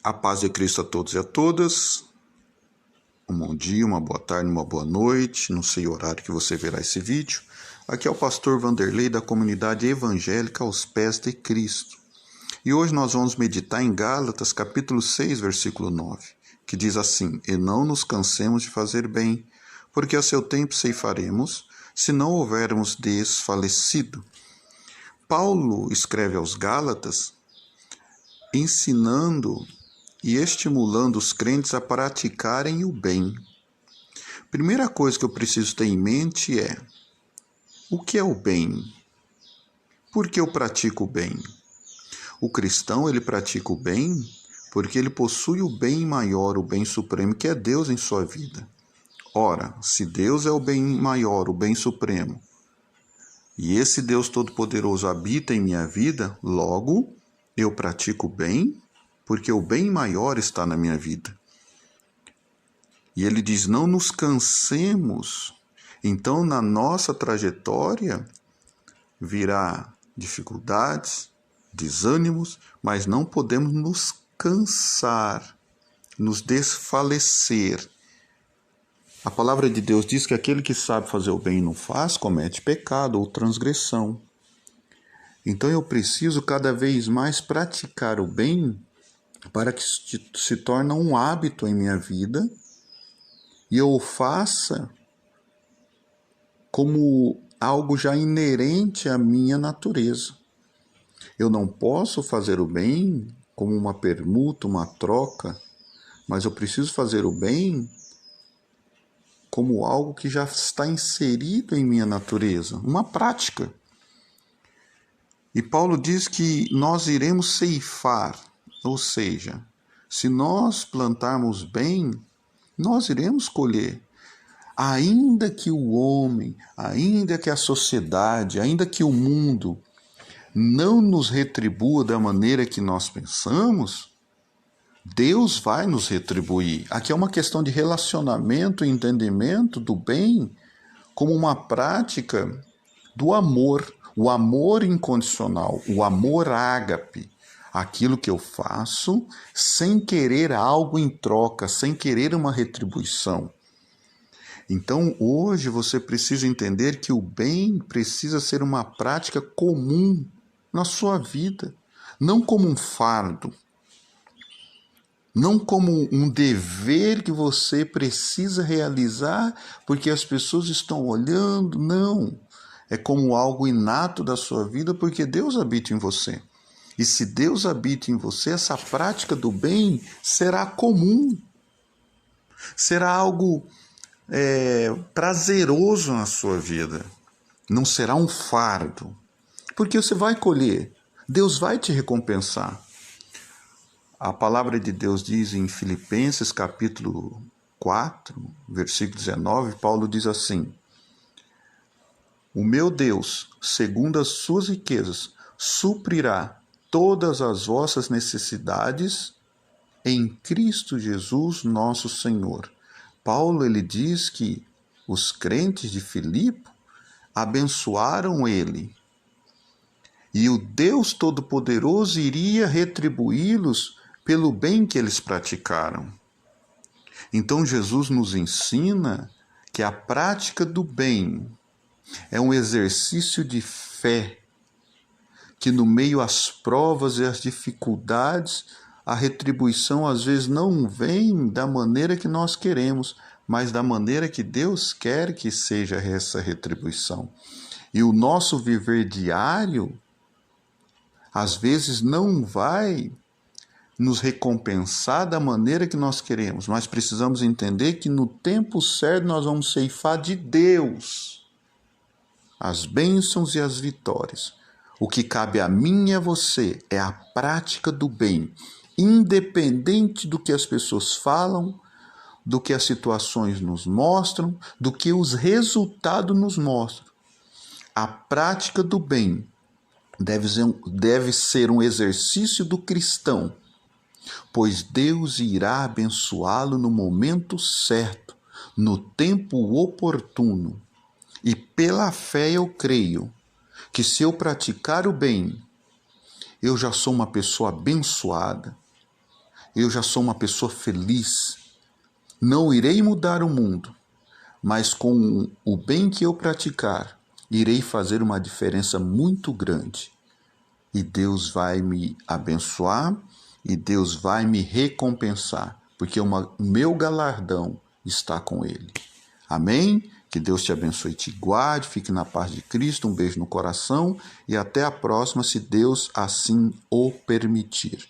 A paz de Cristo a todos e a todas. Um bom dia, uma boa tarde, uma boa noite. Não sei o horário que você verá esse vídeo. Aqui é o pastor Vanderlei da comunidade evangélica aos pés de Cristo. E hoje nós vamos meditar em Gálatas capítulo 6, versículo 9, que diz assim: E não nos cansemos de fazer bem, porque a seu tempo ceifaremos, se não houvermos desfalecido. Paulo escreve aos Gálatas ensinando e estimulando os crentes a praticarem o bem. Primeira coisa que eu preciso ter em mente é: o que é o bem? Por que eu pratico o bem? O cristão, ele pratica o bem porque ele possui o bem maior, o bem supremo, que é Deus em sua vida. Ora, se Deus é o bem maior, o bem supremo, e esse Deus Todo-Poderoso habita em minha vida, logo, eu pratico o bem porque o bem maior está na minha vida. E ele diz: não nos cansemos. Então, na nossa trajetória, virá dificuldades, desânimos, mas não podemos nos cansar, nos desfalecer. A palavra de Deus diz que aquele que sabe fazer o bem e não faz, comete pecado ou transgressão. Então, eu preciso cada vez mais praticar o bem para que se torne um hábito em minha vida e eu o faça como algo já inerente à minha natureza. Eu não posso fazer o bem como uma permuta, uma troca, mas eu preciso fazer o bem como algo que já está inserido em minha natureza, uma prática. E Paulo diz que nós iremos ceifar, ou seja, se nós plantarmos bem, nós iremos colher. Ainda que o homem, ainda que a sociedade, ainda que o mundo não nos retribua da maneira que nós pensamos, Deus vai nos retribuir. Aqui é uma questão de relacionamento e entendimento do bem como uma prática do amor, o amor incondicional, o amor ágape. Aquilo que eu faço sem querer algo em troca, sem querer uma retribuição. Então, hoje você precisa entender que o bem precisa ser uma prática comum na sua vida, não como um fardo, não como um dever que você precisa realizar porque as pessoas estão olhando, não. É como algo inato da sua vida porque Deus habita em você. E se Deus habita em você, essa prática do bem será comum, será algo prazeroso na sua vida, não será um fardo, porque você vai colher, Deus vai te recompensar. A palavra de Deus diz em Filipenses capítulo 4, versículo 19, Paulo diz assim: o meu Deus, segundo as suas riquezas, suprirá todas as vossas necessidades em Cristo Jesus, nosso Senhor. Paulo, ele diz que os crentes de Filipe abençoaram ele. E o Deus Todo-Poderoso iria retribuí-los pelo bem que eles praticaram. Então Jesus nos ensina que a prática do bem é um exercício de fé, que no meio às provas e às dificuldades, a retribuição às vezes não vem da maneira que nós queremos, mas da maneira que Deus quer que seja essa retribuição. E o nosso viver diário, às vezes, não vai nos recompensar da maneira que nós queremos, mas precisamos entender que no tempo certo nós vamos ceifar de Deus as bênçãos e as vitórias. O que cabe a mim e a você é a prática do bem, independente do que as pessoas falam, do que as situações nos mostram, do que os resultados nos mostram. A prática do bem deve ser um exercício do cristão, pois Deus irá abençoá-lo no momento certo, no tempo oportuno. E pela fé eu creio que se eu praticar o bem, eu já sou uma pessoa abençoada. eu já sou uma pessoa feliz. Não irei mudar o mundo, mas com o bem que eu praticar, irei fazer uma diferença muito grande. E Deus vai me abençoar e Deus vai me recompensar, porque o meu galardão está com Ele. Amém? Que Deus te abençoe e te guarde, fique na paz de Cristo, um beijo no coração e até a próxima, se Deus assim o permitir.